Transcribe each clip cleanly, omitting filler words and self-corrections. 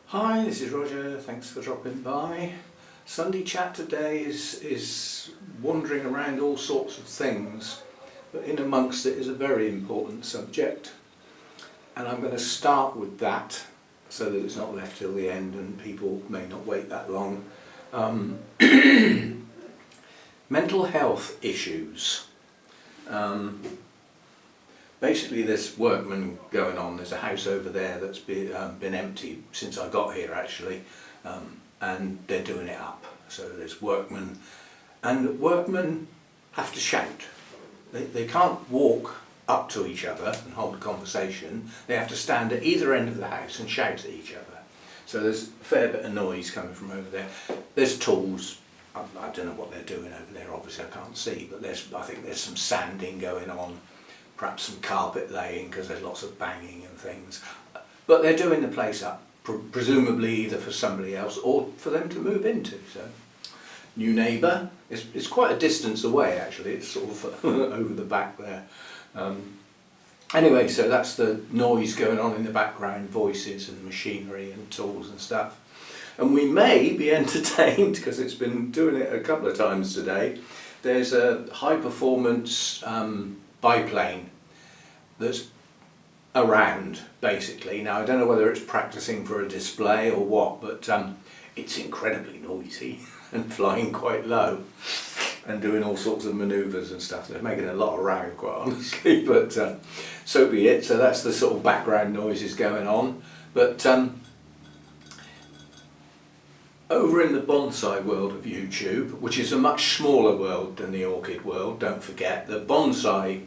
Hi, this is Roger, thanks for dropping by. Sunday chat today is wandering around all sorts of things, but in amongst it is a very important subject, and I'm going to start with that so that it's not left till the end and people may not wait that long. Mental health issues. Basically there's workmen going on. There's a house over there that's been empty since I got here actually, and they're doing it up. So there's workmen, and workmen have to shout. They can't walk up to each other and hold a conversation. They have to stand at either end of the house and shout at each other. So there's a fair bit of noise coming from over there. There's tools. I don't know what they're doing over there, obviously I can't see, but I think there's some sanding going on. Perhaps some carpet laying because there's lots of banging and things. But they're doing the place up, presumably either for somebody else or for them to move into. So, new neighbour. It's quite a distance away actually, it's sort of over the back there. Anyway, so that's the noise going on in the background, voices and machinery and tools and stuff. And we may be entertained, because it's been doing it a couple of times today. There's a high performance biplane that's around basically. Now I don't know whether it's practicing for a display or what, but it's incredibly noisy and flying quite low and doing all sorts of manoeuvres and stuff. They're making a lot of row, quite honestly, but so be it. So that's the sort of background noises going on. But over in the bonsai world of YouTube, which is a much smaller world than the orchid world, don't forget, the bonsai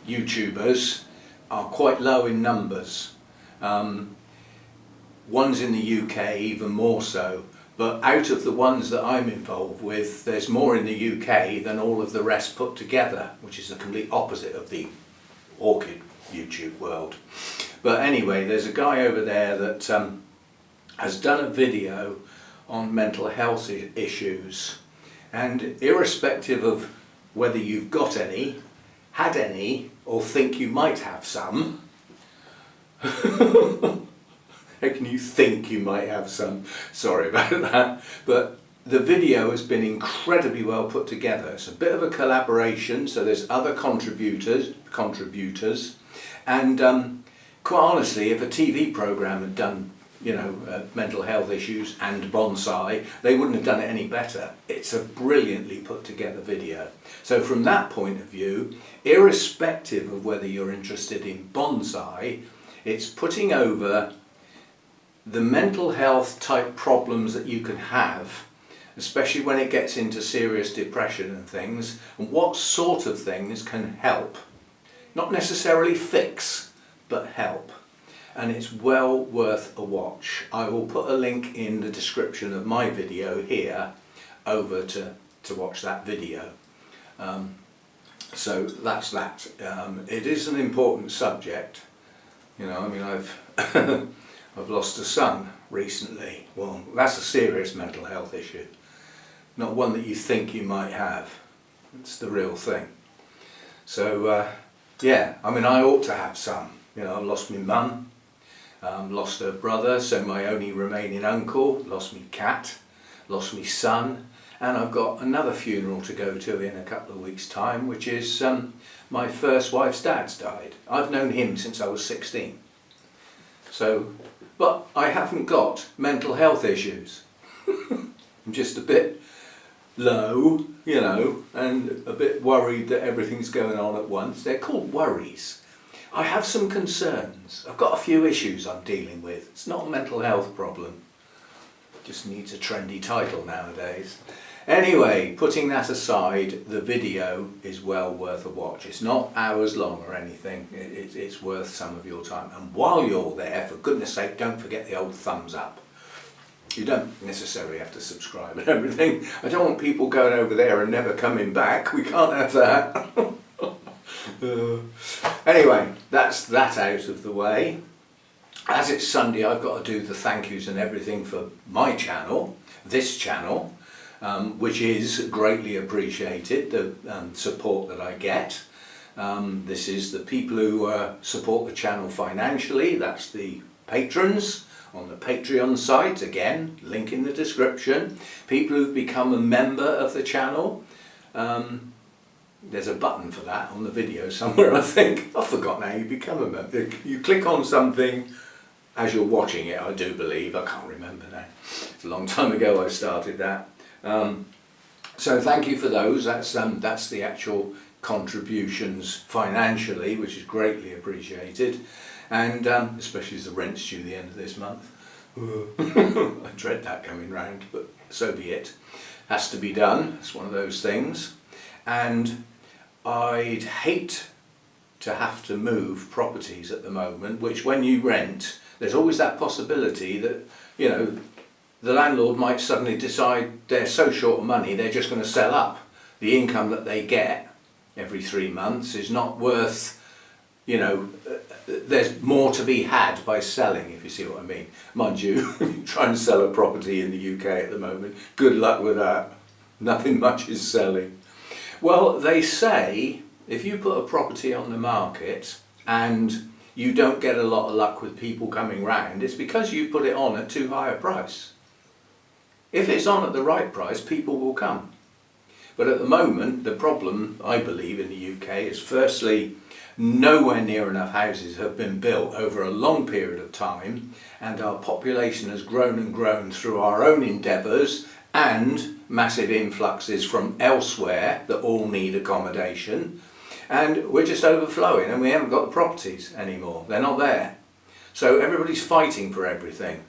YouTubers are quite low in numbers. Ones in the UK even more so, but out of the ones that I'm involved with, there's more in the UK than all of the rest put together, which is the complete opposite of the orchid YouTube world. But anyway, there's a guy over there that has done a video on mental health issues, and irrespective of whether you've got any, had any, or think you might have some, how can you think you might have some? Sorry about that, but the video has been incredibly well put together. It's a bit of a collaboration, so there's other contributors, and quite honestly, if a TV programme had done mental health issues and bonsai, they wouldn't have done it any better. It's a brilliantly put together video. So from that point of view, irrespective of whether you're interested in bonsai, it's putting over the mental health type problems that you can have, especially when it gets into serious depression and things, and what sort of things can help. Not necessarily fix, but help. And it's well worth a watch. I will put a link in the description of my video here over to watch that video. So that's that. It is an important subject. I've I've lost a son recently. Well, that's a serious mental health issue. Not one that you think you might have. It's the real thing. So yeah, I ought to have some. I lost my mum. Lost her brother, so my only remaining uncle, lost me cat, lost me son, and I've got another funeral to go to in a couple of weeks' time, which is my first wife's dad's died. I've known him since I was 16. So, but I haven't got mental health issues. I'm just a bit low, and a bit worried that everything's going on at once. They're called worries. I have some concerns. I've got a few issues I'm dealing with. It's not a mental health problem. Just needs a trendy title nowadays. Anyway, putting that aside, the video is well worth a watch. It's not hours long or anything. It's worth some of your time. And while you're there, for goodness sake, don't forget the old thumbs up. You don't necessarily have to subscribe and everything. I don't want people going over there and never coming back. We can't have that. Anyway, that's that out of the way. As it's Sunday, I've got to do the thank yous and everything for my channel, this channel, which is greatly appreciated, the support that I get. This is the people who support the channel financially, that's the patrons, on the Patreon site, again, link in the description. People who've become a member of the channel, there's a button for that on the video somewhere, I think. I've forgotten how you become a member. You click on something as you're watching it, I do believe. I can't remember now. It's a long time ago I started that. So thank you for those. That's the actual contributions financially, which is greatly appreciated. And especially as the rent's due the end of this month. I dread that coming round, but so be it. Has to be done. It's one of those things. And I'd hate to have to move properties at the moment, which when you rent, there's always that possibility that, you know, the landlord might suddenly decide they're so short of money they're just going to sell up. The income that they get every 3 months is not worth, you know, there's more to be had by selling, if you see what I mean. Mind you, trying to sell a property in the UK at the moment, good luck with that. Nothing much is selling. Well, they say if you put a property on the market and you don't get a lot of luck with people coming round, it's because you put it on at too high a price. If it's on at the right price, people will come. But at the moment, the problem, I believe, in the UK is firstly, nowhere near enough houses have been built over a long period of time, and our population has grown and grown through our own endeavours and massive influxes from elsewhere that all need accommodation, and we're just overflowing and we haven't got the properties anymore. They're not there. So everybody's fighting for everything,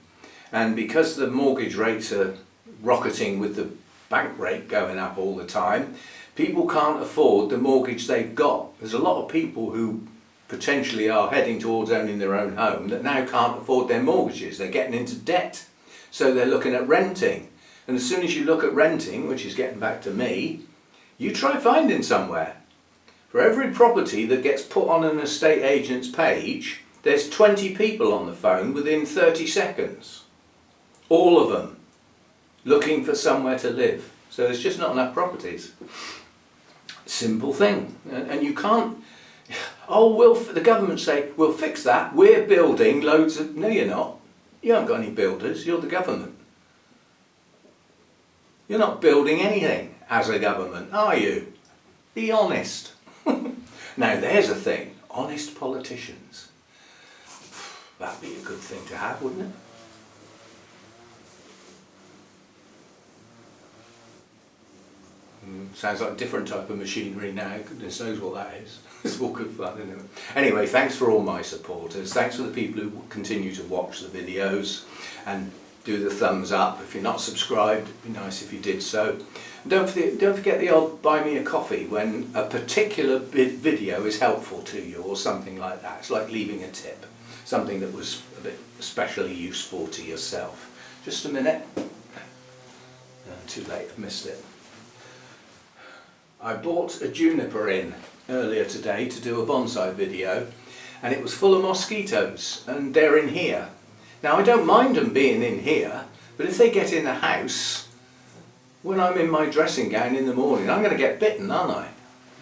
and because the mortgage rates are rocketing with the bank rate going up all the time, people can't afford the mortgage they've got. There's a lot of people who potentially are heading towards owning their own home that now can't afford their mortgages. They're getting into debt, so they're looking at renting. And as soon as you look at renting, which is getting back to me, you try finding somewhere. For every property that gets put on an estate agent's page, there's 20 people on the phone within 30 seconds. All of them looking for somewhere to live. So there's just not enough properties. Simple thing. And you can't, oh, the government say, we'll fix that, we're building loads of, no you're not. You haven't got any builders, you're the government. You're not building anything as a government, are you? Be honest. Now there's a thing, honest politicians. That'd be a good thing to have, wouldn't it? Sounds like a different type of machinery now, goodness knows what that is. It's all good fun, isn't it? Anyway, thanks for all my supporters, thanks for the people who continue to watch the videos and do the thumbs up. If you're not subscribed, it'd be nice if you did so. And don't forget the odd buy me a coffee when a particular video is helpful to you or something like that. It's like leaving a tip, something that was a bit especially useful to yourself. Just a minute. Too late, I've missed it. I bought a juniper in earlier today to do a bonsai video, and it was full of mosquitoes, and they're in here. Now I don't mind them being in here, but if they get in the house, when I'm in my dressing gown in the morning, I'm going to get bitten, aren't I?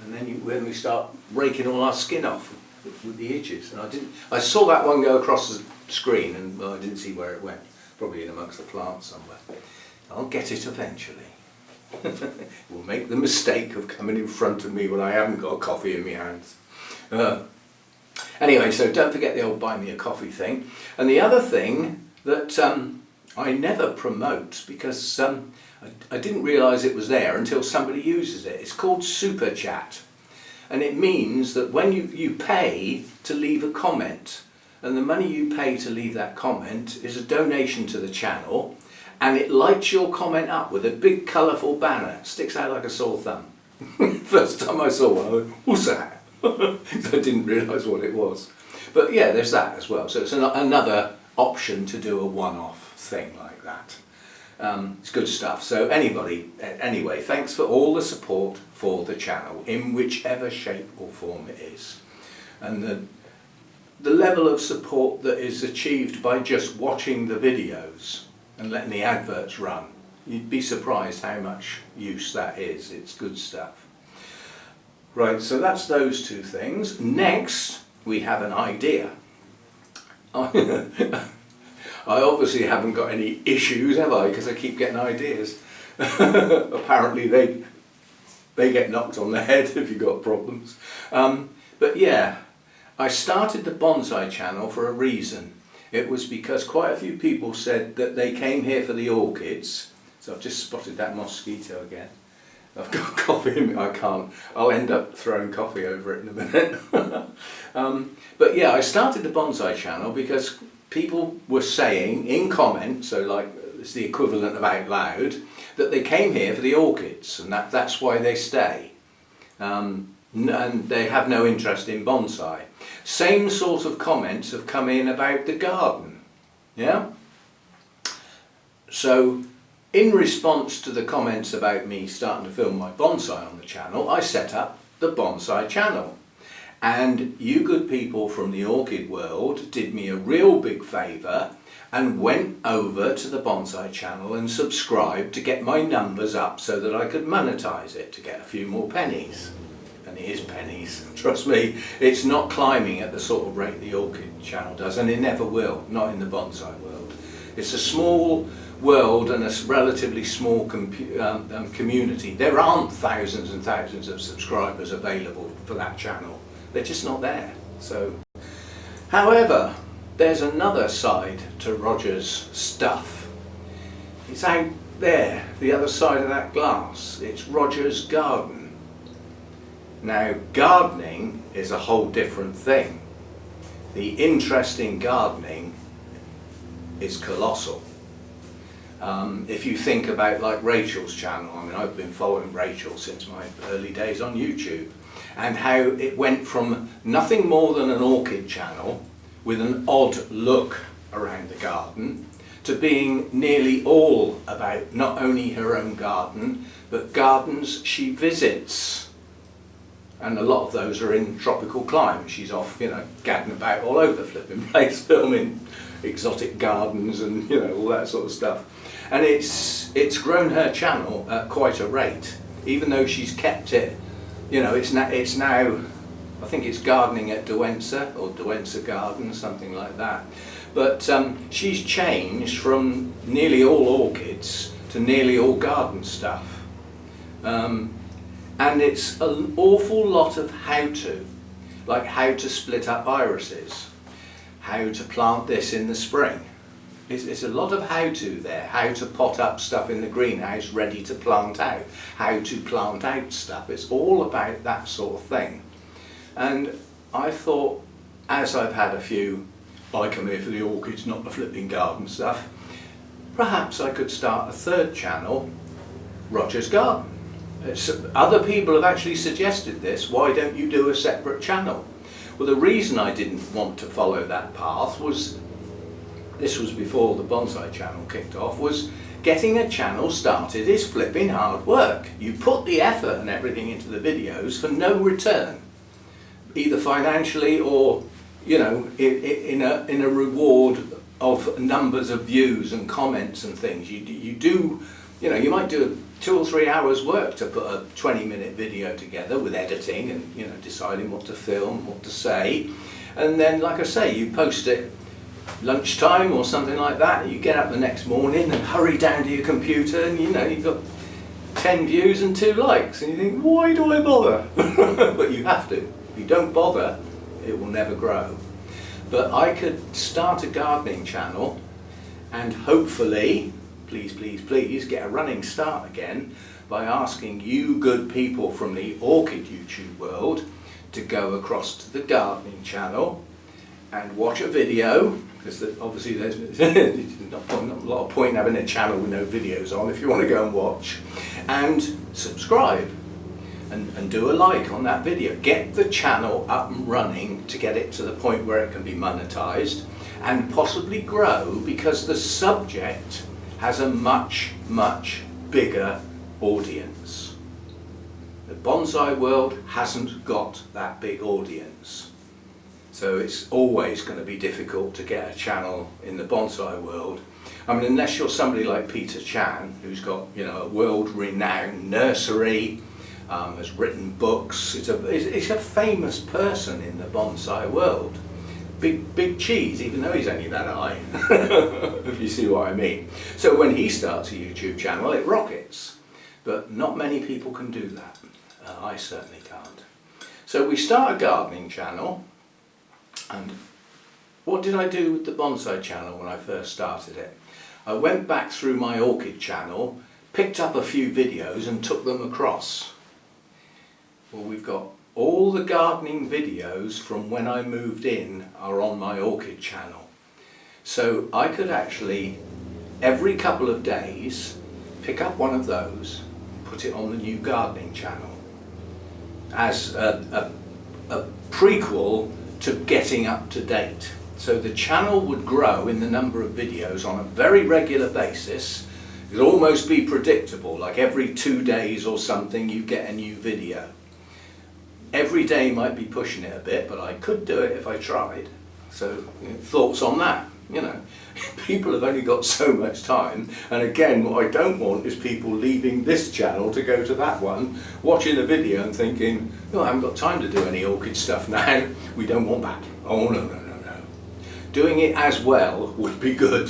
And then when we start raking all our skin off with the edges. And I saw that one go across the screen, and well, I didn't see where it went. Probably in amongst the plants somewhere. I'll get it eventually. Will make the mistake of coming in front of me when I haven't got a coffee in my hands. Anyway, so don't forget the old buy me a coffee thing. And the other thing that I never promote, because I didn't realise it was there until somebody uses it. It's called Super Chat, and it means that when you pay to leave a comment, and the money you pay to leave that comment is a donation to the channel, and it lights your comment up with a big colourful banner. It sticks out like a sore thumb. First time I saw one, I went, what's that? I didn't realise what it was. But yeah, there's that as well. So it's another option to do a one-off thing like that. It's good stuff. So anyway, thanks for all the support for the channel, in whichever shape or form it is. And the level of support that is achieved by just watching the videos and letting the adverts run, you'd be surprised how much use that is. It's good stuff. Right, so that's those two things. Next, we have an idea. I obviously haven't got any issues, have I? Because I keep getting ideas. Apparently they get knocked on the head if you've got problems. But yeah, I started the bonsai channel for a reason. It was because quite a few people said that they came here for the orchids. So I've just spotted that mosquito again. I've got coffee in me, I can't. I'll end up throwing coffee over it in a minute. But yeah, I started the bonsai channel because people were saying in comments, so like it's the equivalent of out loud, that they came here for the orchids and that's why they stay. And they have no interest in bonsai. Same sort of comments have come in about the garden. Yeah? So in response to the comments about me starting to film my bonsai on the channel, I set up the bonsai channel. And you good people from the orchid world did me a real big favour and went over to the bonsai channel and subscribed to get my numbers up so that I could monetize it to get a few more pennies. And it is pennies, trust me. It's not climbing at the sort of rate the orchid channel does, and it never will, not in the bonsai world. It's a small world and a relatively small community. There aren't thousands and thousands of subscribers available for that channel. They're just not there. So, however, there's another side to Roger's stuff. It's out there, the other side of that glass. It's Roger's garden. Now, gardening is a whole different thing. The interest in gardening is colossal. If you think about like Rachel's channel, I mean, I've been following Rachel since my early days on YouTube, and how it went from nothing more than an orchid channel with an odd look around the garden to being nearly all about not only her own garden, but gardens she visits. And a lot of those are in tropical climes. She's off, you know, gadding about all over the flipping place, filming exotic gardens and, you know, all that sort of stuff. And it's grown her channel at quite a rate, even though she's kept it, you know, it's now, I think it's gardening at Duensa, or Duensa Garden, something like that. But she's changed from nearly all orchids to nearly all garden stuff. And it's an awful lot of how-to, like how to split up irises, how to plant this in the spring. It's a lot of how-to there, how to pot up stuff in the greenhouse ready to plant out, how to plant out stuff. It's all about that sort of thing. And I thought, as I've had a few, I come here for the orchids, not the flipping garden stuff, perhaps I could start a third channel, Roger's Garden. Other people have actually suggested this. Why don't you do a separate channel? Well, the reason I didn't want to follow that path was, this was before the bonsai channel kicked off, was getting a channel started is flipping hard work. You put the effort and everything into the videos for no return, either financially or, you know, in a reward of numbers of views and comments and things. You do, you know, you might do 2 or 3 hours work to put a 20-minute video together with editing and, you know, deciding what to film, what to say, and then, like I say, you post it lunchtime or something like that. You get up the next morning and hurry down to your computer, and, you know, you've got 10 views and 2 likes, and you think, why do I bother? But you have to. If you don't bother, it will never grow. But I could start a gardening channel and hopefully, please, please, please, get a running start again by asking you good people from the orchid YouTube world to go across to the gardening channel and watch a video, because obviously there's not a lot of point in having a channel with no videos on if you want to go and watch, and subscribe and do a like on that video. Get the channel up and running to get it to the point where it can be monetized and possibly grow, because the subject has a much, much bigger audience. The bonsai world hasn't got that big audience. So it's always going to be difficult to get a channel in the bonsai world. I mean, unless you're somebody like Peter Chan, who's got, you know, a world-renowned nursery, has written books. It's a famous person in the bonsai world. big cheese, even though he's only that high, if you see what I mean. So when he starts a YouTube channel, it rockets. But not many people can do that. I certainly can't. So we start a gardening channel, and what did I do with the bonsai channel when I first started it? I went back through my orchid channel, picked up a few videos and took them across. Well, we've got all the gardening videos from when I moved in are on my orchid channel. So I could actually, every couple of days, pick up one of those, put it on the new gardening channel as a prequel to getting up to date. So the channel would grow in the number of videos on a very regular basis. It would almost be predictable, like every 2 days or something you get a new video. Every day might be pushing it a bit, but I could do it if I tried. So, thoughts on that? You know, people have only got so much time, and again, what I don't want is people leaving this channel to go to that one, watching a video and thinking, oh, I haven't got time to do any orchid stuff now. We don't want that. Oh, no, no, no, no. Doing it as well would be good.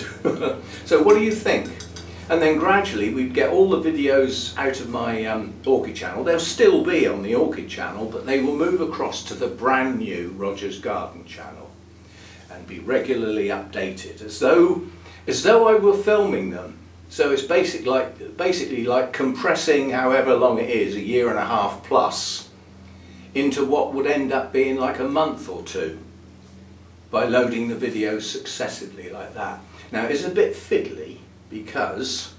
So what do you think? And then gradually we'd get all the videos out of my orchid channel. They'll still be on the orchid channel, but they will move across to the brand new Roger's Garden channel and be regularly updated as though I were filming them. So it's basically like compressing however long it is, 1.5 years plus, into what would end up being like a month or two by loading the videos successively like that. Now it's a bit fiddly, because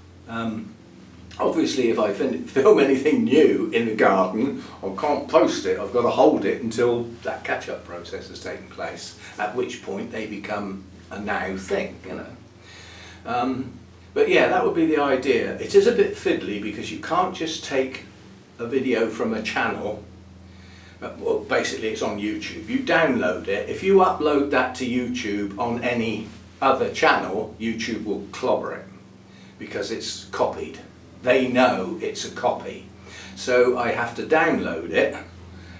obviously if I film anything new in the garden, I can't post it. I've got to hold it until that catch-up process has taken place, at which point they become a now thing, you know. But yeah, that would be the idea. It is a bit fiddly because you can't just take a video from a channel. Well, basically it's on YouTube. You download it. If you upload that to YouTube on any other channel, YouTube will clobber it, because it's copied. They know it's a copy. So I have to download it,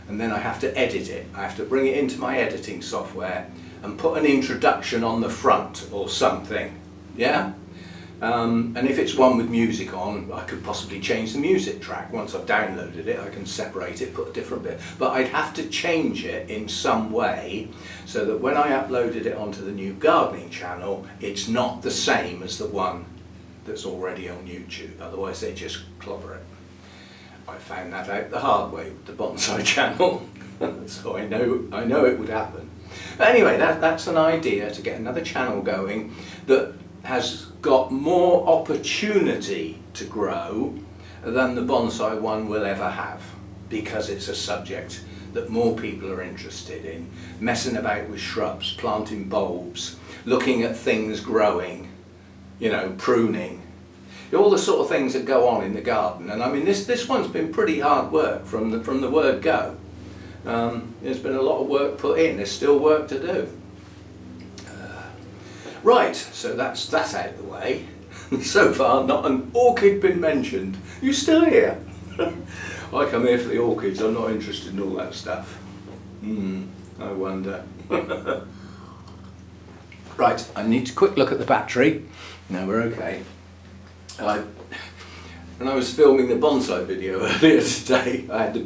and then I have to edit it. I have to bring it into my editing software and put an introduction on the front or something. Yeah? And if it's one with music on, I could possibly change the music track. Once I've downloaded it, I can separate it, put a different bit. But I'd have to change it in some way so that when I uploaded it onto the new gardening channel, it's not the same as the one that's already on YouTube. Otherwise they just clobber it. I found that out the hard way with the bonsai channel. So I know it would happen. But anyway, that's an idea to get another channel going that has got more opportunity to grow than the bonsai one will ever have, because it's a subject that more people are interested in. Messing about with shrubs, planting bulbs, looking at things growing, you know, pruning, all the sort of things that go on in the garden. And I mean, this one's been pretty hard work from the word go. There's been a lot of work put in. There's still work to do. Right, so that's out of the way. So far, not an orchid been mentioned. You still here? I come here for the orchids. I'm not interested in all that stuff. I wonder. Right, I need a quick look at the battery. No, we're okay. When I was filming the bonsai video earlier today, I had the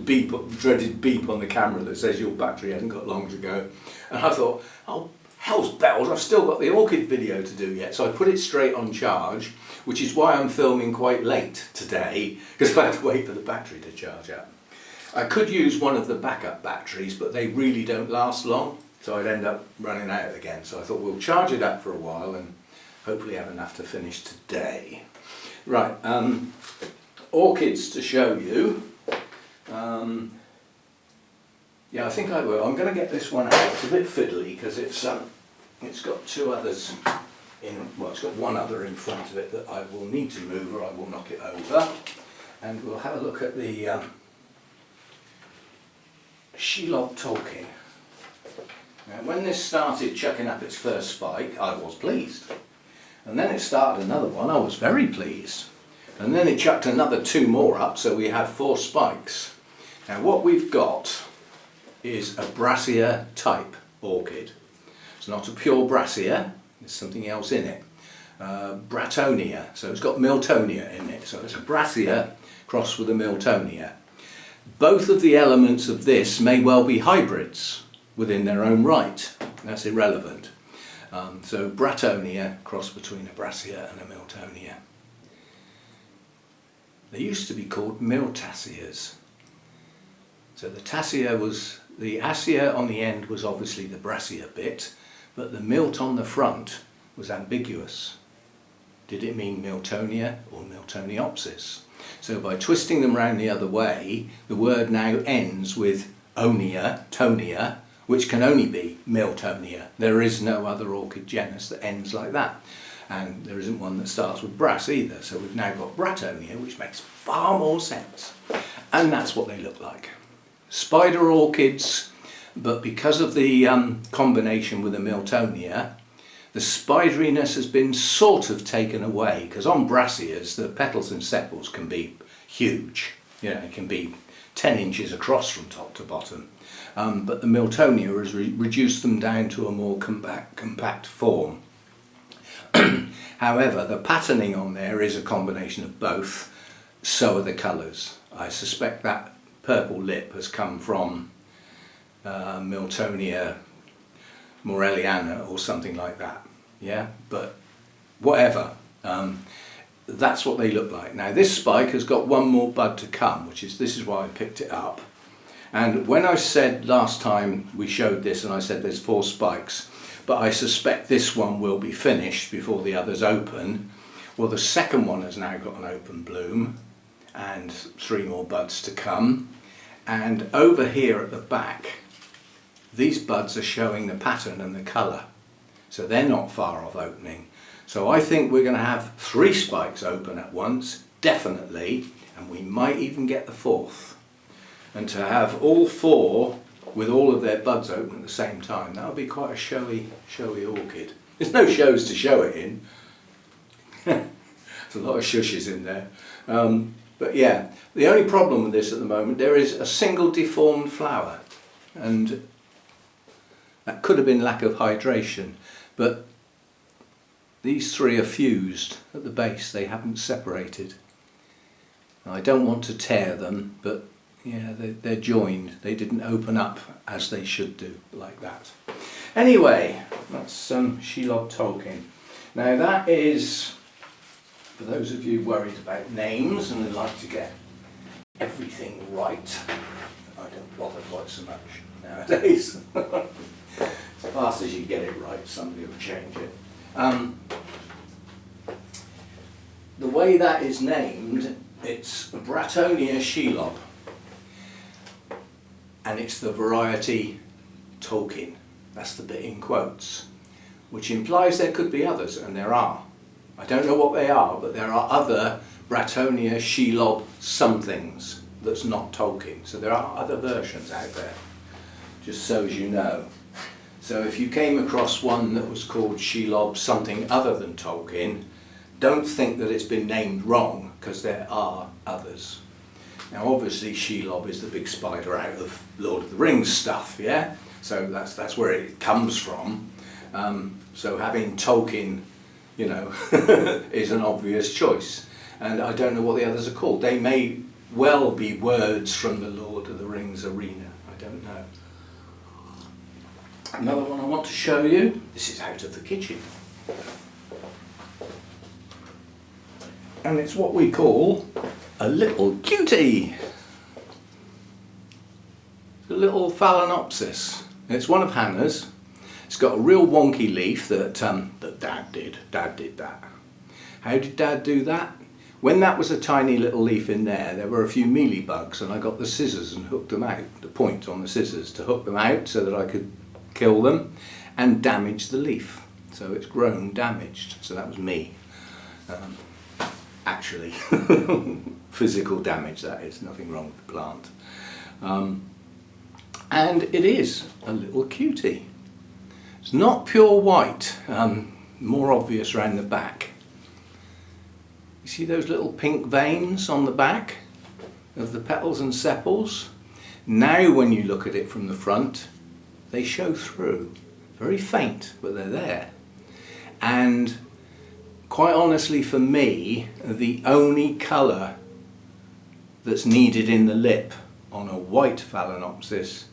dreaded beep on the camera that says your battery hasn't got long to go. And I thought, oh, hell's bells, I've still got the orchid video to do yet. So I put it straight on charge, which is why I'm filming quite late today, because I had to wait for the battery to charge up. I could use one of the backup batteries, but they really don't last long, so I'd end up running out again. So I thought we'll charge it up for a while and hopefully have enough to finish today. Right, orchids to show you. Yeah, I think I will. I'm going to get this one out. It's a bit fiddly because it's got two others in. Well, it's got one other in front of it that I will need to move, or I will knock it over. And we'll have a look at the She-Log Tolkien. Now, when this started chucking up its first spike, I was pleased. And then it started another one. I was very pleased. And then it chucked another 2 more up, so we have 4 spikes. Now, what we've got is a Brassica type orchid. It's It's not a pure brassia, there's something else in it. Bratonia, so it's got Miltonia in it, so it's a brassia crossed with a Miltonia. Both of the elements of this may well be hybrids within their own right. That's irrelevant. So Bratonia crossed between a brassia and a Miltonia. They used to be called Miltassias. So the tassia was, the assia on the end was obviously the brassia bit, but the milt on the front was ambiguous. Did it mean Miltonia or Miltoniopsis? So by twisting them round the other way, the word now ends with onia, tonia, which can only be Miltonia. There is no other orchid genus that ends like that. And there isn't one that starts with brass either. So we've now got Bratonia, which makes far more sense. And that's what they look like. Spider orchids, but because of the combination with the Miltonia, the spideriness has been sort of taken away, because on brassias the petals and sepals can be huge. You know, it can be 10 inches across from top to bottom. But the Miltonia has reduced them down to a more compact form. However, the patterning on there is a combination of both, so are the colours. I suspect that purple lip has come from Miltonia morelliana or something like that. Yeah, but whatever, that's what they look like. Now this spike has got one more bud to come, this is why I picked it up. And when I said last time we showed this, and I said there's 4 spikes, but I suspect this one will be finished before the others open. Well, the second one has now got an open bloom and 3 more buds to come. And over here at the back, these buds are showing the pattern and the colour. So they're not far off opening. So I think we're going to have 3 spikes open at once, definitely, and we might even get the 4th. And to have all 4 with all of their buds open at the same time, that would be quite a showy orchid. There's no shows to show it in. There's a lot of shushes in there. But yeah, the only problem with this at the moment, there is a single deformed flower, and that could have been lack of hydration, but these 3 are fused at the base, they haven't separated. Now, I don't want to tear them, but yeah, they're joined. They didn't open up as they should do, like that. Anyway, that's some Shelob Tolkien. Now that is, for those of you worried about names and would like to get everything right, I don't bother quite so much nowadays. As fast as you get it right, somebody will change it. The way that is named, it's Bratonia Shelob. And it's the variety Tolkien. That's the bit in quotes, which implies there could be others, and there are. I don't know what they are, but there are other Bratonia Shelob somethings that's not Tolkien. So there are other versions out there, just so as you know. So if you came across one that was called Shelob something other than Tolkien, don't think that it's been named wrong, because there are others. Now obviously Shelob is the big spider out of Lord of the Rings stuff, yeah? So that's where it comes from. So having Tolkien, you know, is an obvious choice. And I don't know what the others are called. They may well be words from the Lord of the Rings arena. I don't know. Another one I want to show you. This is out of the kitchen. And it's what we call a little cutie. It's a little Phalaenopsis. It's one of Hannah's. It's got a real wonky leaf that Dad did. Dad did that. How did Dad do that? When that was a tiny little leaf in there, there were a few mealybugs, and I got the scissors and hooked them out, the point on the scissors to hook them out so that I could kill them and damage the leaf. So it's grown damaged. So that was me. Actually, physical damage, that is, nothing wrong with the plant. And it is a little cutie. It's not pure white, more obvious around the back. You see those little pink veins on the back of the petals and sepals? Now when you look at it from the front, they show through. very faint, but they're there. And quite honestly for me, the only colour that's needed in the lip on a white Phalaenopsis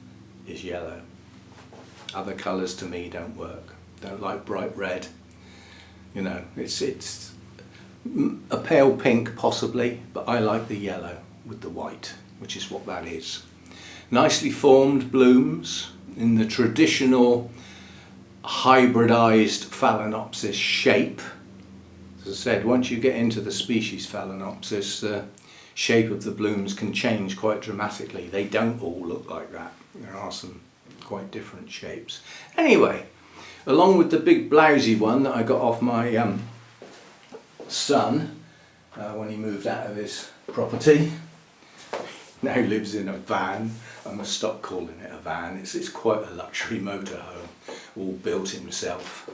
is yellow. Other colours to me don't work. Don't like bright red. You know, it's a pale pink possibly, but I like the yellow with the white, which is what that is. Nicely formed blooms in the traditional hybridized Phalaenopsis shape. As I said, once you get into the species Phalaenopsis, the shape of the blooms can change quite dramatically. They don't all look like that. There are some quite different shapes. Anyway, along with the big blousy one that I got off my son when he moved out of his property, now lives in a van. I must stop calling it a van. It's quite a luxury motorhome, all built himself.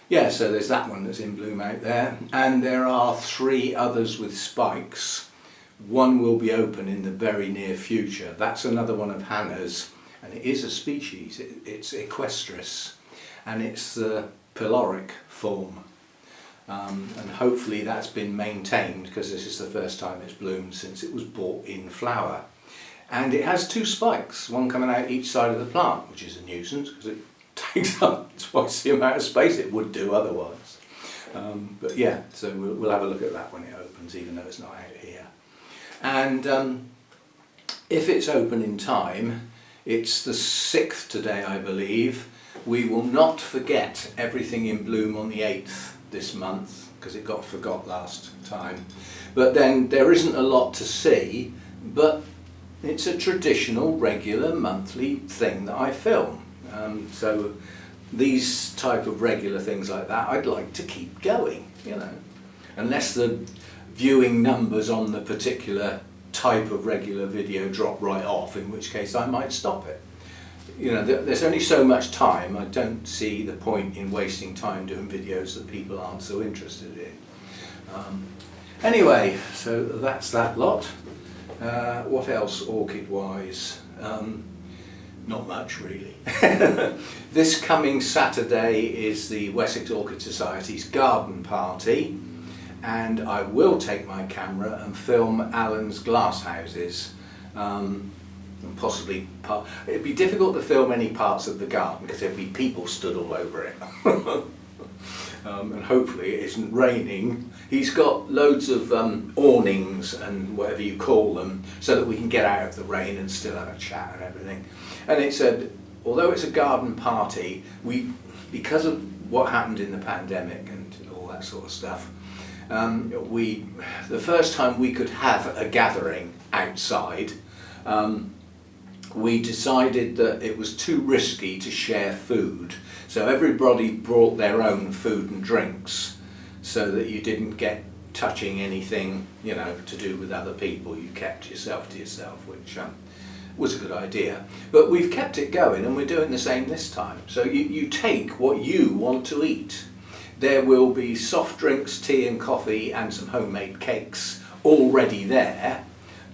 Yeah, so there's that one that's in bloom out there, and there are 3 others with spikes. One will be open in the very near future. That's another one of Hannah's, and it is a species. It's Equestris, and it's the pyloric form. And hopefully that's been maintained, because this is the first time it's bloomed since it was bought in flower. And it has 2 spikes, one coming out each side of the plant, which is a nuisance because it takes up twice the amount of space it would do otherwise. But yeah, so we'll have a look at that when it opens, even though it's not out here. And if it's open in time, it's the 6th today, I believe. We will not forget everything in bloom on the 8th this month, because it got forgot last time. But then there isn't a lot to see, but it's a traditional, regular, monthly thing that I film. So these type of regular things like that, I'd like to keep going, you know. Unless the viewing numbers on the particular type of regular video drop right off, in which case I might stop it. You know, there's only so much time. I don't see the point in wasting time doing videos that people aren't so interested in. Anyway, so that's that lot. What else orchid-wise? Not much really. This coming Saturday is the Wessex Orchid Society's garden party, and I will take my camera and film Alan's glasshouses. Possibly it'd be difficult to film any parts of the garden because there'd be people stood all over it. And hopefully it isn't raining. He's got loads of awnings and whatever you call them, so that we can get out of the rain and still have a chat and everything. And it said, although it's a garden party, because of what happened in the pandemic and all that sort of stuff, the first time we could have a gathering outside, we decided that it was too risky to share food. So everybody brought their own food and drinks, so that you didn't get touching anything, you know, to do with other people. You kept yourself to yourself, which was a good idea. But we've kept it going, and we're doing the same this time. So you take what you want to eat. There will be soft drinks, tea and coffee, and some homemade cakes already there.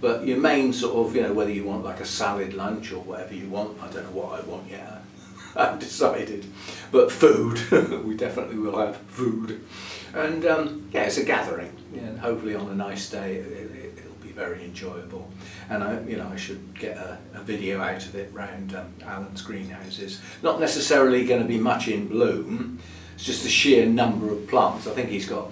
But your main sort of, you know, whether you want like a salad lunch or whatever you want, I don't know what I want yet. I haven't decided. But food, we definitely will have food. And yeah, it's a gathering, and hopefully on a nice day it'll be very enjoyable. And I should get a video out of it round Alan's greenhouses. Not necessarily going to be much in bloom. It's just the sheer number of plants. I think he's got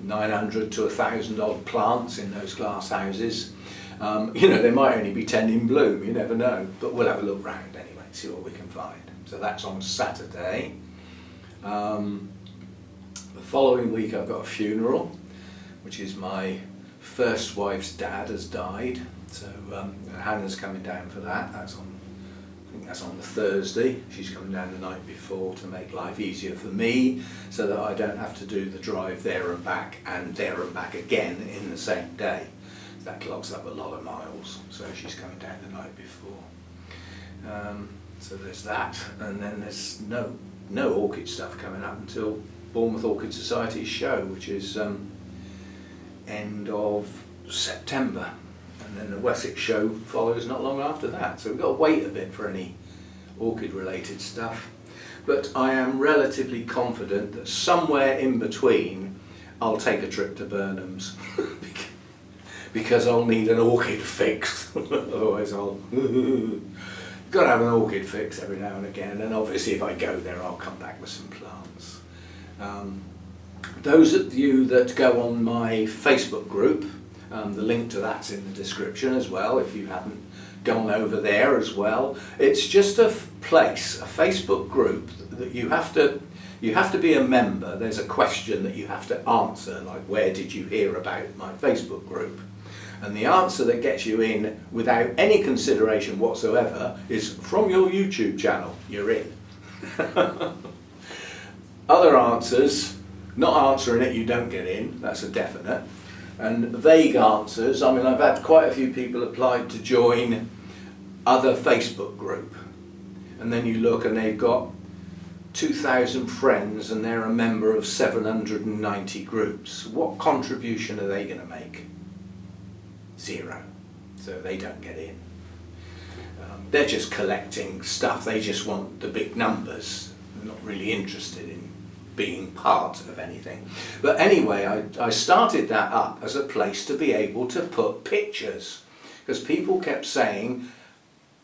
900 to 1,000 odd plants in those glass houses. You know, there might only be 10 in bloom, you never know. But we'll have a look round anyway, see what we can find. So that's on Saturday. The following week I've got a funeral, which is my first wife's dad has died. So Hannah's coming down for that. I think that's on the Thursday. She's coming down the night before to make life easier for me, so that I don't have to do the drive there and back again in the same day. That clogs up a lot of miles, so she's coming down the night before. So there's that, and then there's no orchid stuff coming up until Bournemouth Orchid Society's show, which is end of September. And then the Wessex show follows not long after that, so we've got to wait a bit for any orchid related stuff. But I am relatively confident that somewhere in between I'll take a trip to Burnham's because I'll need an orchid fix. Otherwise I'll got to have an orchid fix every now and again, and obviously if I go there I'll come back with some plants. Those of you that go on my Facebook group, the link to that's in the description as well if you haven't gone over there as well. It's just a place, a Facebook group that you have to be a member. There's a question that you have to answer, like where did you hear about my Facebook group? And the answer that gets you in without any consideration whatsoever is from your YouTube channel, you're in. Other answers, not answering it, you don't get in, that's a definite. And vague answers, I mean I've had quite a few people applied to join other Facebook group, and then you look and they've got 2,000 friends and they're a member of 790 groups. What contribution are they going to make? Zero. So they don't get in. They're just collecting stuff, they just want the big numbers. They're not really interested in being part of anything. But anyway, I started that up as a place to be able to put pictures, because people kept saying,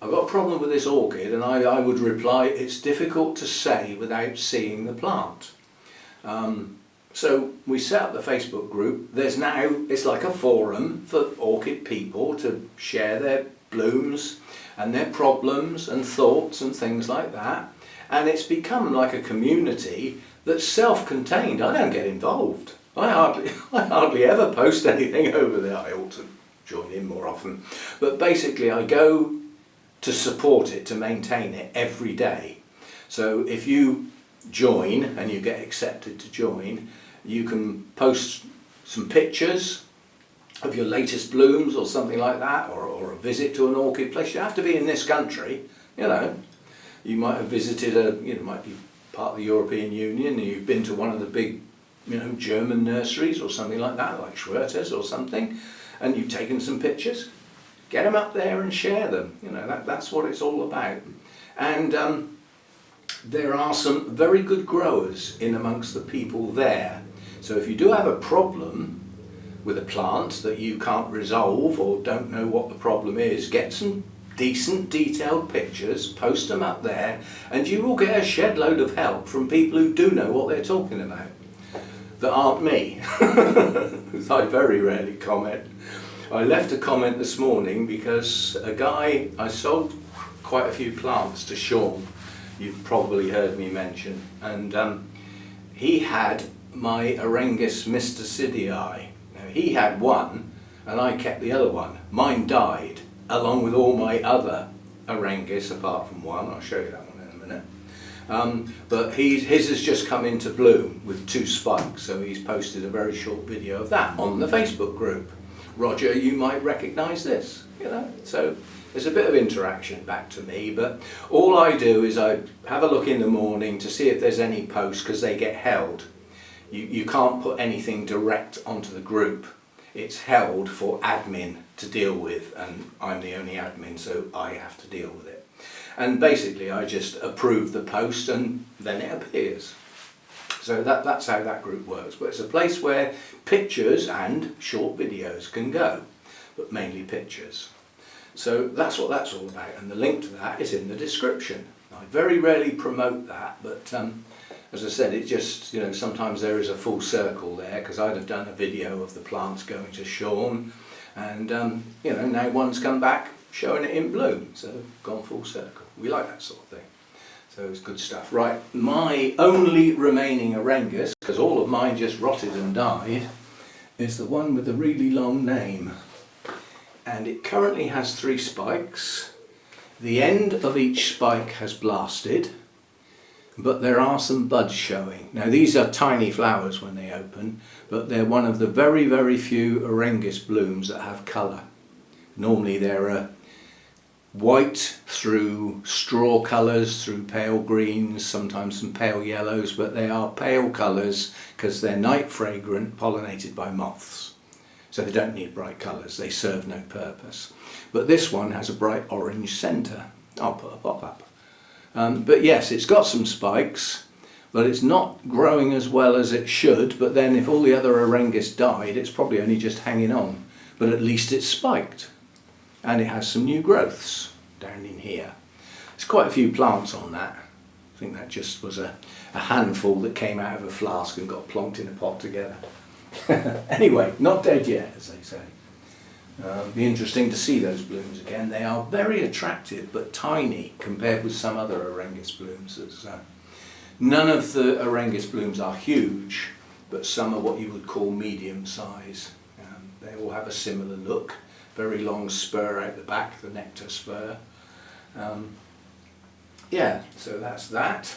I've got a problem with this orchid, and I would reply, it's difficult to say without seeing the plant. So we set up the Facebook group. There's now, it's like a forum for orchid people to share their blooms and their problems and thoughts and things like that. And it's become like a community that's self-contained. I don't get involved. I hardly ever post anything over there. I ought to join in more often. But basically I go to support it, to maintain it every day. So if you join and you get accepted to join, you can post some pictures of your latest blooms or something like that, or a visit to an orchid place. You have to be in this country, you know. You might have visited might be part of the European Union, and you've been to one of the big, German nurseries or something like that, like Schwerter's or something, and you've taken some pictures. Get them up there and share them. That's what it's all about. And there are some very good growers in amongst the people there. So if you do have a problem with a plant that you can't resolve or don't know what the problem is, get some decent detailed pictures, post them up there, and you will get a shed load of help from people who do know what they're talking about, that aren't me. I very rarely comment. I left a comment this morning because a guy, I sold quite a few plants to Sean, you've probably heard me mention, and he had my Orangus mysticidii. Now he had one and I kept the other one. Mine died along with all my other Orangus apart from one. I'll show you that one in a minute. But his has just come into bloom with 2 spikes, so he's posted a very short video of that on the Facebook group. Roger, you might recognise this, so there's a bit of interaction back to me, but all I do is I have a look in the morning to see if there's any posts, because they get held. You can't put anything direct onto the group. It's held for admin to deal with, and I'm the only admin, so I have to deal with it. And basically I just approve the post and then it appears. So that's how that group works. But it's a place where pictures and short videos can go, but mainly pictures. So that's what that's all about, and the link to that is in the description. I very rarely promote that, but as I said, it just, sometimes there is a full circle there, because I'd have done a video of the plants going to Sean, and now one's come back showing it in bloom, so gone full circle. We like that sort of thing. So it's good stuff. Right, my only remaining Orangus, because all of mine just rotted and died, is the one with the really long name. And it currently has 3 spikes. The end of each spike has blasted, but there are some buds showing. Now these are tiny flowers when they open, but they're one of the very, very few Orangus blooms that have colour. Normally they're white through straw colours, through pale greens, sometimes some pale yellows, but they are pale colours because they're night fragrant, pollinated by moths. So they don't need bright colours, they serve no purpose. But this one has a bright orange centre. I'll put a pop-up. But yes, it's got some spikes, but it's not growing as well as it should. But then if all the other Orangus died, it's probably only just hanging on. But at least it's spiked. And it has some new growths down in here. There's quite a few plants on that. I think that just was a handful that came out of a flask and got plonked in a pot together. Anyway, not dead yet, as they say. Be interesting to see those blooms again. They are very attractive but tiny compared with some other Orangus blooms. None of the Orangus blooms are huge, but some are what you would call medium size. They all have a similar look. Very long spur out the back, the nectar spur. Yeah, so that's that.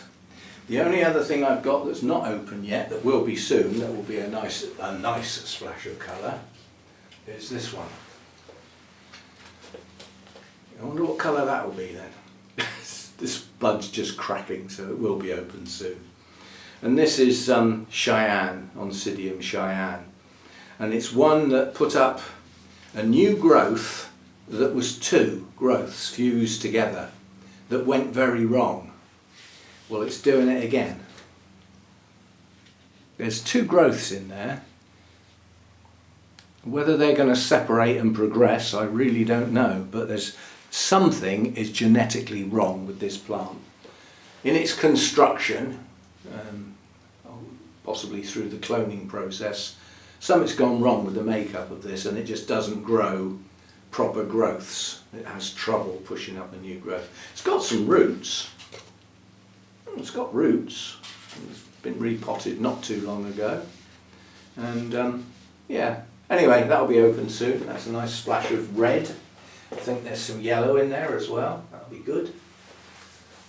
The only other thing I've got that's not open yet, that will be soon, that will be a nice splash of colour, is this one. I wonder what colour that will be then. This bud's just cracking, so it will be open soon. And this is Cheyenne, Oncidium Cheyenne. And it's one that put up a new growth that was two growths fused together that went very wrong. Well, it's doing it again. There's two growths in there. Whether they're going to separate and progress, I really don't know, but there's something is genetically wrong with this plant. In its construction, possibly through the cloning process, something's gone wrong with the makeup of this, and it just doesn't grow proper growths. It has trouble pushing up the new growth. It's got some roots. It's got roots. It's been repotted not too long ago. And yeah, anyway, that'll be open soon. That's a nice splash of red. I think there's some yellow in there as well. That'll be good.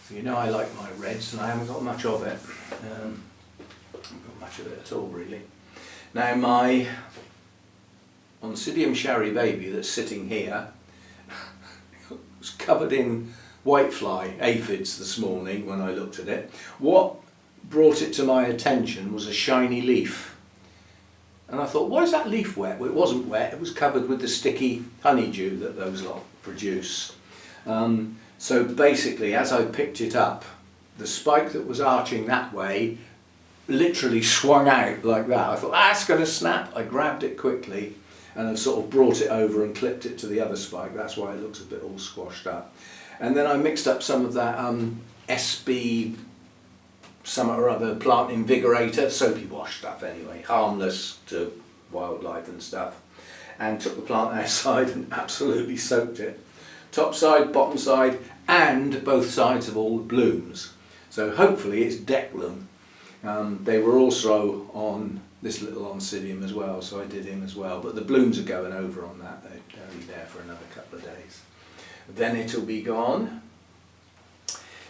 So you know I like my reds, and I haven't got much of it. I haven't got much of it at all, really. Now my Oncidium Sherry baby that's sitting here was covered in whitefly aphids this morning when I looked at it. What brought it to my attention was a shiny leaf. And I thought, why is that leaf wet? Well, it wasn't wet, it was covered with the sticky honeydew that those lot produce. So basically, as I picked it up, the spike that was arching that way literally swung out like that. I thought, it's going to snap. I grabbed it quickly and I've sort of brought it over and clipped it to the other spike. That's why it looks a bit all squashed up. And then I mixed up some of that SB some or other plant invigorator, soapy wash stuff anyway, harmless to wildlife and stuff, and took the plant outside and absolutely soaked it. Top side, bottom side, and both sides of all the blooms. So hopefully it's decked them. They were also on this little Oncidium as well, so I did him as well, but the blooms are going over on that. They're only there for another couple of days. Then it'll be gone.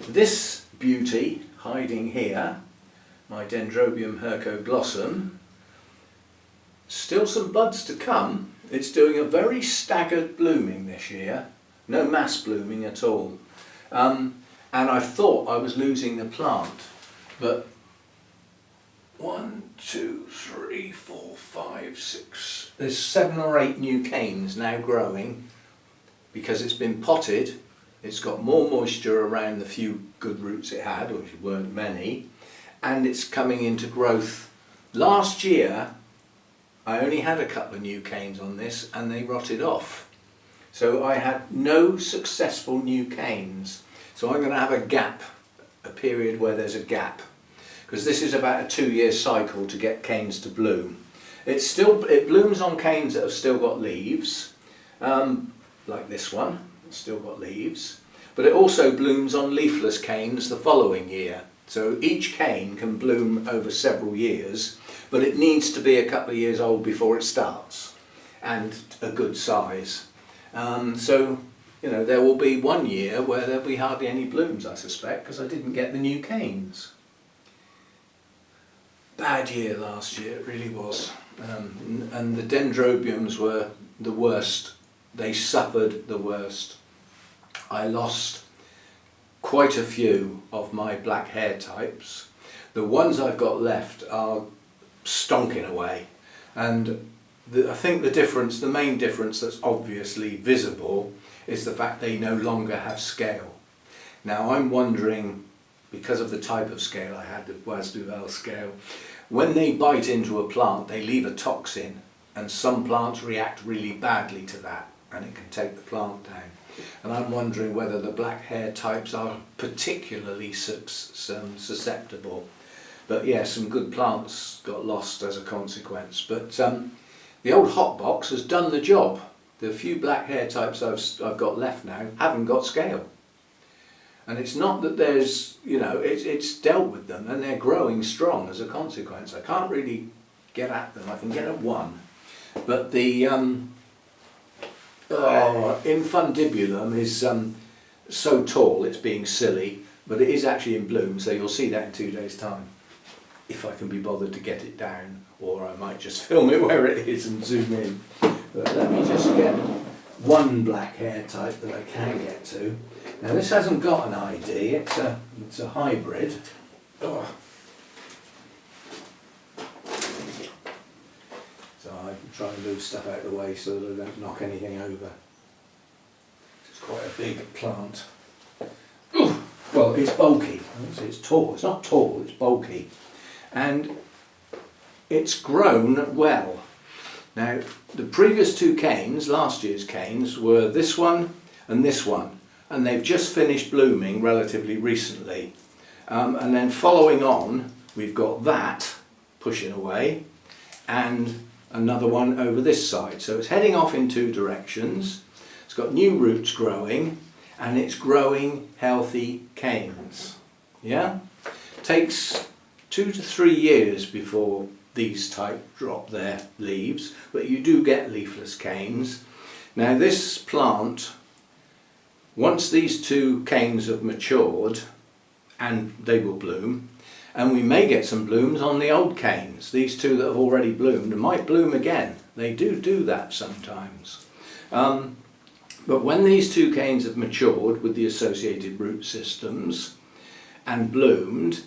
This beauty hiding here, my Dendrobium Hercoglossum, still some buds to come. It's doing a very staggered blooming this year, no mass blooming at all. And I thought I was losing the plant, but 1, 2, 3, 4, 5, 6, there's 7 or 8 new canes now growing because it's been potted. It's got more moisture around the few good roots it had, which weren't many, and it's coming into growth. Last year I only had a couple of new canes on this and they rotted off. So I had no successful new canes. So I'm going to have a gap, a period where there's a gap, because this is about a 2-year cycle to get canes to bloom. It blooms on canes that have still got leaves, like this one. It's still got leaves, but it also blooms on leafless canes the following year. So each cane can bloom over several years, but it needs to be a couple of years old before it starts, and a good size. So, you know, there will be 1 year where there'll be hardly any blooms, I suspect, because I didn't get the new canes. Bad year last year, it really was. And the dendrobiums were the worst. They suffered the worst. I lost quite a few of my black hair types. The ones I've got left are stonking away, and I think the main difference that's obviously visible is the fact they no longer have scale. Now I'm wondering, because of the type of scale I had, the Bois Duval scale, when they bite into a plant they leave a toxin, and some plants react really badly to that and it can take the plant down. And I'm wondering whether the black hair types are particularly susceptible. But yeah, some good plants got lost as a consequence. But the old hot box has done the job. The few black hair types I've got left now haven't got scale. And it's not that there's, you know, it's dealt with them and they're growing strong as a consequence. I can't really get at them. I can get at one. But the Infundibulum is so tall it's being silly, but it is actually in bloom, so you'll see that in 2 days' time. If I can be bothered to get it down, or I might just film it where it is and zoom in. But let me just get one black hair type that I can get to. Now this hasn't got an ID, it's a hybrid. Oh. So I can try and move stuff out of the way so that I don't knock anything over. It's quite a big plant. Ooh. Well, it's bulky. It's tall. It's not tall, it's bulky. And it's grown well. Now, the previous two canes, last year's canes, were this one, and they've just finished blooming relatively recently. And then following on, we've got that pushing away, and another one over this side. So it's heading off in two directions. It's got new roots growing, and it's growing healthy canes. Yeah? Takes 2 to 3 years before these type drop their leaves, but you do get leafless canes. Now this plant, once these two canes have matured, and they will bloom, and we may get some blooms on the old canes, these two that have already bloomed, and might bloom again. They do that sometimes. But when these two canes have matured with the associated root systems and bloomed,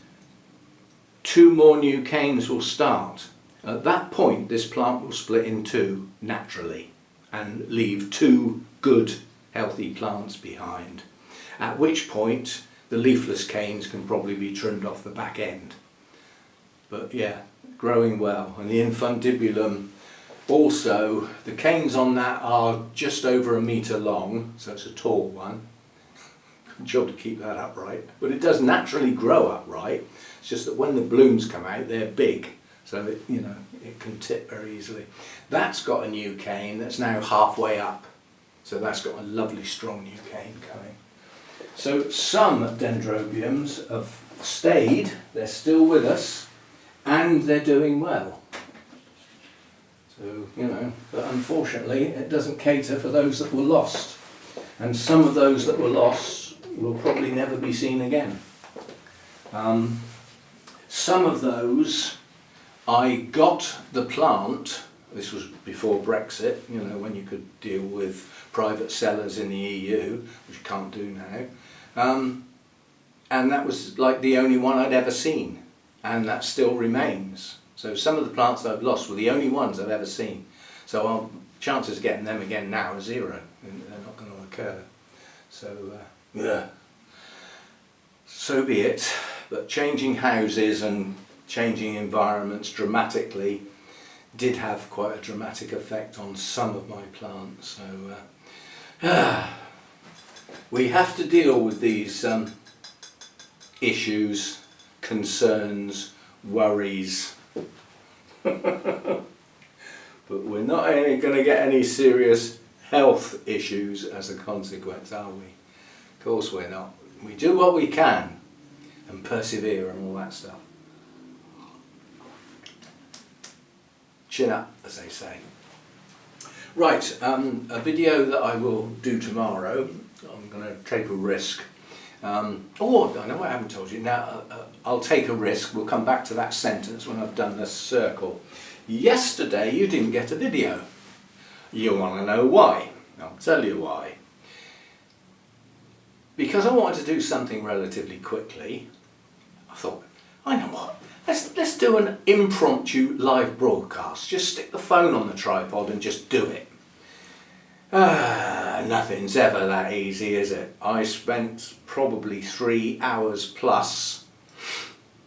2 more new canes will start. At that point this plant will split in two naturally and leave 2 good healthy plants behind, at which point the leafless canes can probably be trimmed off the back end. But yeah, growing well. And the Infundibulum also, the canes on that are just over 1 metre long, so it's a tall one. Good job to keep that upright. But it does naturally grow upright. It's just that when the blooms come out, they're big, so it, you know, it can tip very easily. That's got a new cane that's now halfway up, so that's got a lovely strong new cane coming. So some dendrobiums have stayed, they're still with us, and they're doing well. So, you know, but unfortunately it doesn't cater for those that were lost. And some of those that were lost will probably never be seen again. Some of those, I got the plant, this was before Brexit, you know, when you could deal with private sellers in the EU, which you can't do now. And that was like the only one I'd ever seen, and that still remains. So some of the plants that I've lost were the only ones I've ever seen. So our chances of getting them again now are 0, and they're not going to occur. So, yeah. So be it. But changing houses and changing environments dramatically did have quite a dramatic effect on some of my plants. So we have to deal with these issues, concerns, worries. But we're not going to get any serious health issues as a consequence, are we? Of course we're not. We do what we can and persevere and all that stuff. Chin up, as they say. Right, a video that I will do tomorrow. I'm going to take a risk. Oh, I know I haven't told you. Now, I'll take a risk. We'll come back to that sentence when I've done this circle. Yesterday you didn't get a video. You want to know why? I'll tell you why. Because I wanted to do something relatively quickly, I thought, I know what, let's do an impromptu live broadcast. Just stick the phone on the tripod and just do it. Nothing's ever that easy, is it? I spent probably 3 hours plus.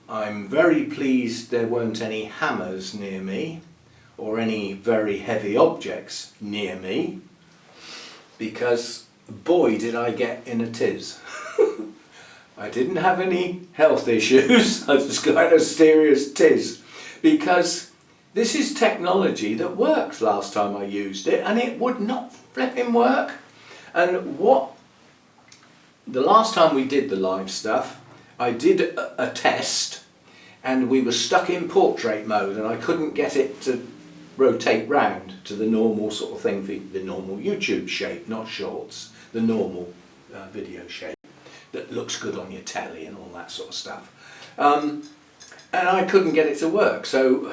I'm very pleased there weren't any hammers near me or any very heavy objects near me, because boy did I get in a tiz. I didn't have any health issues, I just got in a serious tiz, because this is technology that worked last time I used it, and it would not flipping work. And the last time we did the live stuff, I did a test, and we were stuck in portrait mode, and I couldn't get it to rotate round to the normal sort of thing, for the normal YouTube shape, not shorts, the normal video shape that looks good on your telly and all that sort of stuff. And I couldn't get it to work. So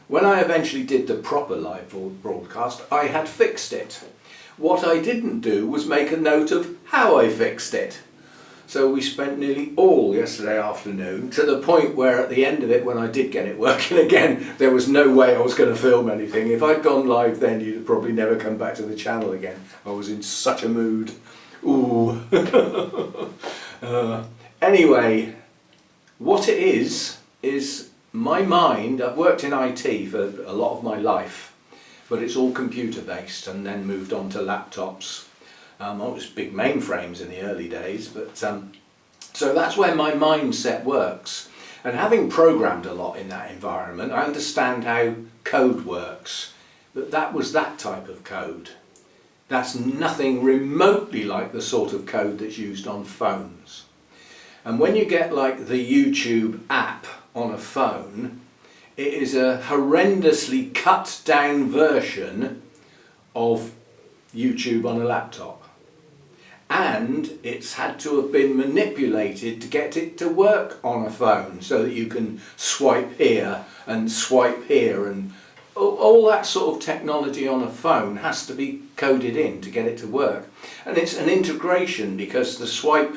when I eventually did the proper live broadcast, I had fixed it. What I didn't do was make a note of how I fixed it. So we spent nearly all yesterday afternoon, to the point where at the end of it, when I did get it working again, there was no way I was going to film anything. If I'd gone live then, you'd probably never come back to the channel again. I was in such a mood. Ooh. Anyway, what it is my mind. I've worked in IT for a lot of my life, but it's all computer based, and then moved on to laptops. I was big mainframes in the early days, but so that's where my mindset works. And having programmed a lot in that environment, I understand how code works. But that was that type of code. That's nothing remotely like the sort of code that's used on phones. And when you get like the YouTube app on a phone, it is a horrendously cut down version of YouTube on a laptop. And it's had to have been manipulated to get it to work on a phone, so that you can swipe here and all that sort of technology on a phone has to be coded in to get it to work. And it's an integration, because the swipe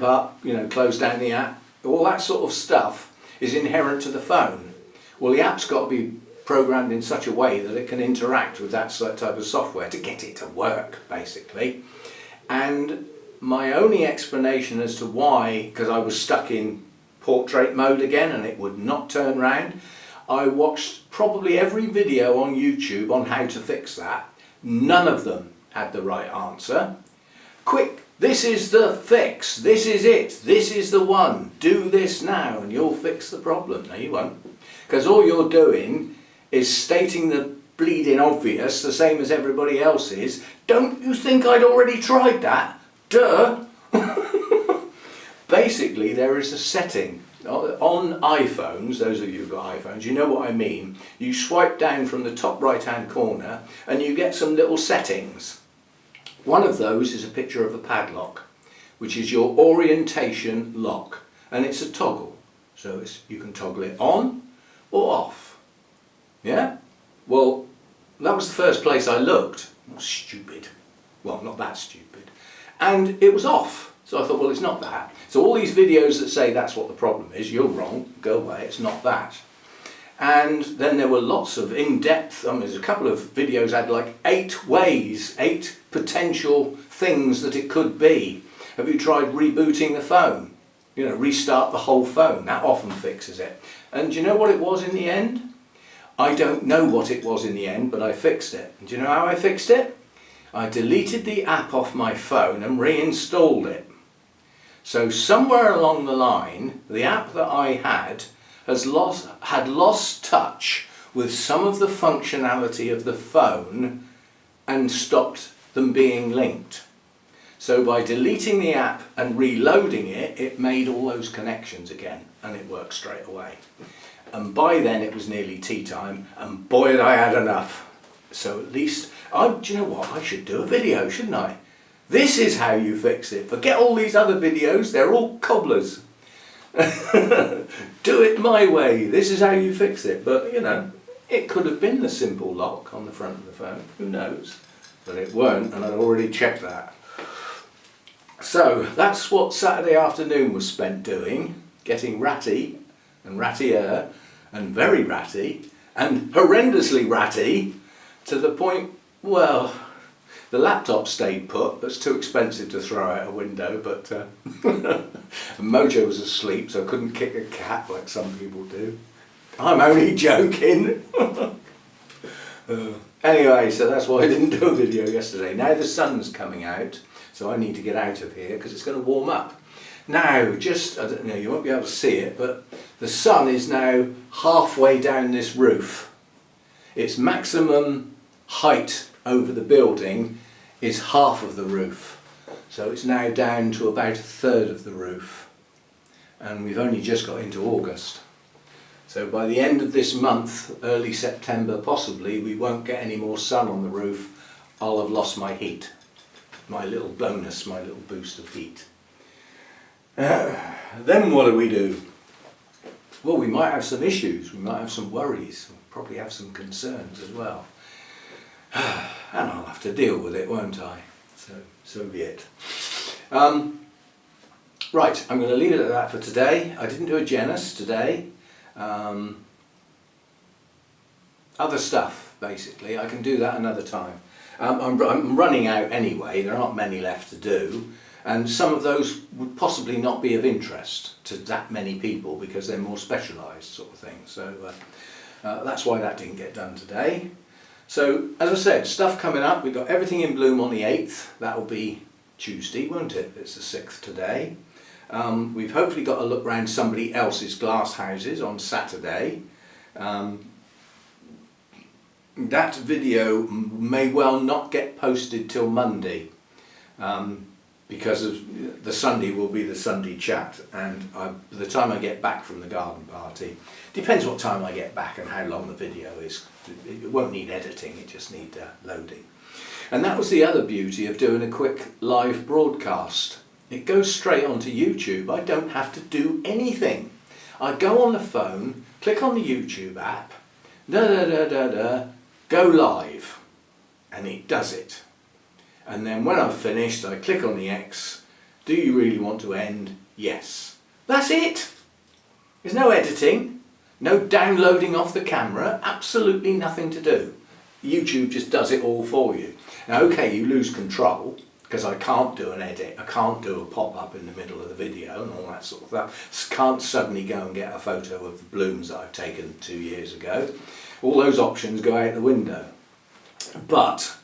up, close down the app, all that sort of stuff is inherent to the phone. Well, the app's got to be programmed in such a way that it can interact with that type of software to get it to work, basically. And my only explanation as to why, because I was stuck in portrait mode again and it would not turn round, I watched probably every video on YouTube on how to fix that. None of them had the right answer. Quick, this is the fix, this is it, this is the one, do this now and you'll fix the problem. No, you won't, because all you're doing is stating the bleeding obvious, the same as everybody else is. Don't you think I'd already tried that? Duh! Basically, there is a setting on iPhones. Those of you who've got iPhones, you know what I mean. You swipe down from the top right hand corner and you get some little settings. One of those is a picture of a padlock, which is your orientation lock, and it's a toggle, so you can toggle it on or off. Yeah? Well, that was the first place I looked. Stupid. Well, not that stupid. And it was off. So I thought, well, it's not that. So all these videos that say that's what the problem is, you're wrong, go away, it's not that. And then there were lots of in-depth, there's a couple of videos had like 8 ways, 8 potential things that it could be. Have you tried rebooting the phone? Restart the whole phone. That often fixes it. And do you know what it was in the end? I don't know what it was in the end, but I fixed it. And do you know how I fixed it? I deleted the app off my phone and reinstalled it. So somewhere along the line, the app that I had lost touch with some of the functionality of the phone and stopped them being linked. So by deleting the app and reloading it, it made all those connections again, and it worked straight away. And by then it was nearly tea time, and boy had I had enough. So at least, do you know what, I should do a video, shouldn't I? This is how you fix it. Forget all these other videos, they're all cobblers. Do it my way, this is how you fix it. But it could have been the simple lock on the front of the phone, who knows? But it weren't, and I'd already checked that. So that's what Saturday afternoon was spent doing, getting ratty and rattier and very ratty and horrendously ratty, to the point, well, The laptop stayed put. That's too expensive to throw out a window, but Mojo was asleep, so I couldn't kick a cat like some people do. I'm only joking. Anyway, so that's why I didn't do a video yesterday. Now the sun's coming out, so I need to get out of here because it's going to warm up. Now, just, I don't know, you won't be able to see it, but the sun is now halfway down this roof. Its maximum height over the building is half of the roof. So it's now down to about 1/3 of the roof. And we've only just got into August. So by the end of this month, early September possibly, we won't get any more sun on the roof. I'll have lost my heat. My little bonus, my little boost of heat. Then what do? Well, we might have some issues, we might have some worries, we'll probably have some concerns as well. And I'll have to deal with it, won't I? So be it. Right, I'm going to leave it at that for today. I didn't do a genus today. Other stuff, basically. I can do that another time. I'm running out anyway, there aren't many left to do. And some of those would possibly not be of interest to that many people because they're more specialised sort of things. So that's why that didn't get done today. So as I said, stuff coming up. We've got everything in bloom on the 8th. That will be Tuesday, won't it? It's the 6th today. We've hopefully got a look round somebody else's glass houses on Saturday. That video may well not get posted till Monday. Because of the Sunday will be the Sunday chat, and by the time I get back from the garden party, depends what time I get back and how long the video is. It won't need editing, it just needs loading. And that was the other beauty of doing a quick live broadcast. It goes straight onto YouTube. I don't have to do anything. I go on the phone, click on the YouTube app, go live, and it does it. And then when I've finished, I click on the X. Do you really want to end? Yes. That's it. There's no editing, no downloading off the camera, absolutely nothing to do. YouTube just does it all for you. Now, okay, you lose control because I can't do an edit. I can't do a pop-up in the middle of the video and all that sort of stuff. Can't suddenly go and get a photo of the blooms that I've taken 2 years ago. All those options go out the window. But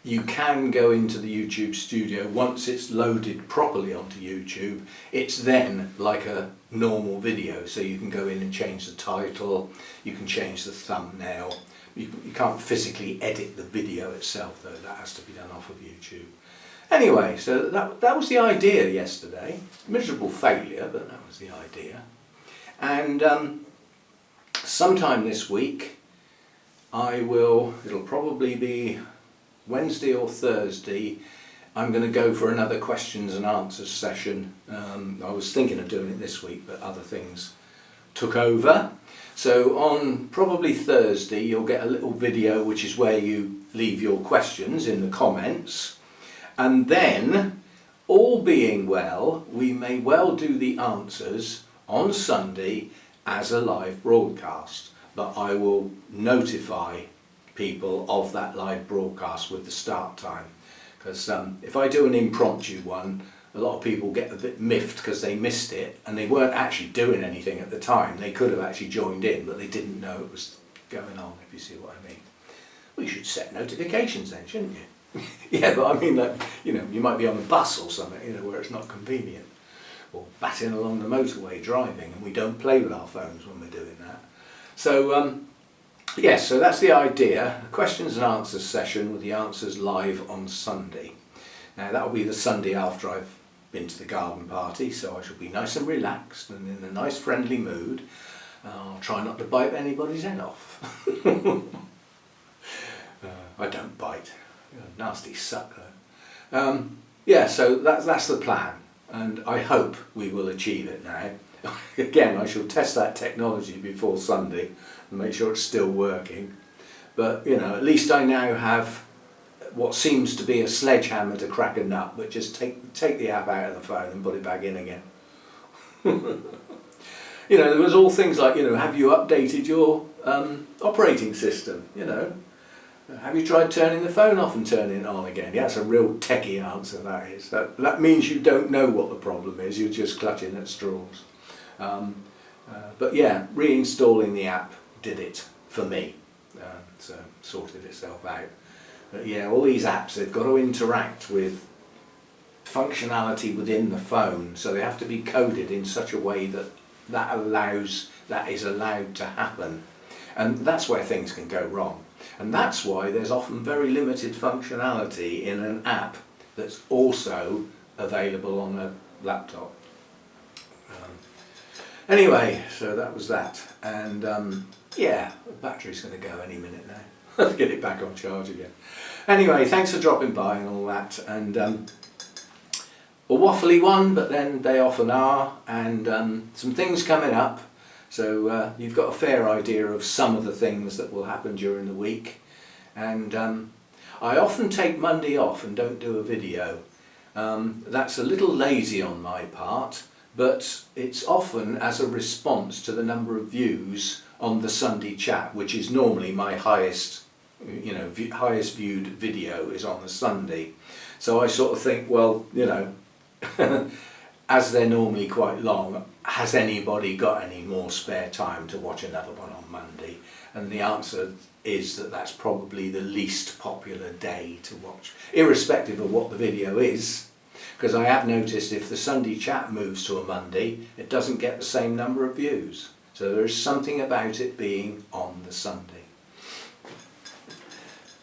you can go into the YouTube studio once it's loaded properly onto YouTube. It's then like a normal video, so you can go in and change the title, you can change the thumbnail. You can't physically edit the video itself though, that has to be done off of YouTube. Anyway, so that was the idea yesterday. Miserable failure, but that was the idea. And sometime this week it'll probably be Wednesday or Thursday, I'm going to go for another questions and answers session. I was thinking of doing it this week, but other things took over. So on probably Thursday, you'll get a little video which is where you leave your questions in the comments. And then, all being well, we may well do the answers on Sunday as a live broadcast. But I will notify people of that live broadcast with the start time, because if I do an impromptu one, a lot of people get a bit miffed because they missed it and they weren't actually doing anything at the time. They could have actually joined in, but they didn't know it was going on, if you see what I mean. Well, you should set notifications then, shouldn't you? Yeah, but I mean, like, you know, you might be on a bus or something, you know, where it's not convenient, or batting along the motorway driving, and we don't play with our phones when we're doing that. So yes, so that's the idea, a questions and answers session with the answers live on Sunday. Now that'll be the Sunday after I've been to the garden party, so I shall be nice and relaxed and in a nice friendly mood. I'll try not to bite anybody's head off. I don't bite, you're a nasty sucker. Yeah, so that's the plan, and I hope we will achieve it now. Again, I shall test that technology before Sunday and make sure it's still working. But, you know, at least I now have what seems to be a sledgehammer to crack a nut, but just take the app out of the phone and put it back in again. You know, there was all things like, you know, have you updated your operating system, you know? Have you tried turning the phone off and turning it on again? Yeah, that's a real techie answer, that is. That means you don't know what the problem is, you're just clutching at straws. But yeah, reinstalling the app did it for me, so sorted itself out. But yeah, all these apps, they've got to interact with functionality within the phone, so they have to be coded in such a way that that is allowed to happen. And that's where things can go wrong. And that's why there's often very limited functionality in an app that's also available on a laptop. Anyway, so that was that. And yeah, the battery's going to go any minute now. Let's get it back on charge again. Anyway, thanks for dropping by and all that. And a waffly one, but then they often are. And some things coming up. So you've got a fair idea of some of the things that will happen during the week. And I often take Monday off and don't do a video. That's a little lazy on my part, but it's often as a response to the number of views on the Sunday chat, which is normally my highest viewed video is on the Sunday. So I sort of think, well, you know, as they're normally quite long, has anybody got any more spare time to watch another one on Monday? And the answer is that that's probably the least popular day to watch, irrespective of what the video is. Because I have noticed if the Sunday chat moves to a Monday, it doesn't get the same number of views. So there is something about it being on the Sunday.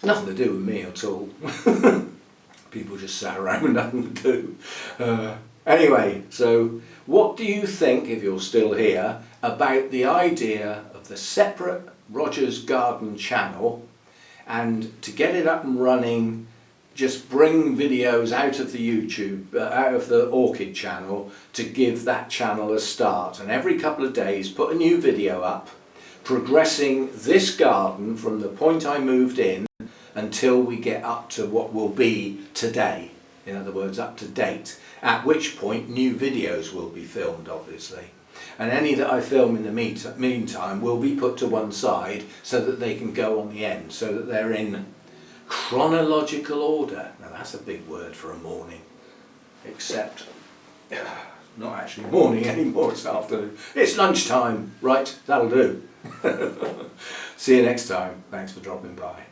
Nothing to do with me at all. People just sat around with nothing to do. Anyway, so what do you think, if you're still here, about the idea of the separate Roger's Garden channel, and to get it up and running, just bring videos out of the YouTube, out of the Orchid channel, to give that channel a start, and every couple of days put a new video up, progressing this garden from the point I moved in until we get up to what will be today, in other words up to date, at which point new videos will be filmed obviously. And any that I film in the meantime will be put to one side so that they can go on the end, so that they're in chronological order. Now that's a big word for a morning, except not actually morning anymore, it's afternoon. It's lunchtime, right, that'll do. See you next time, thanks for dropping by.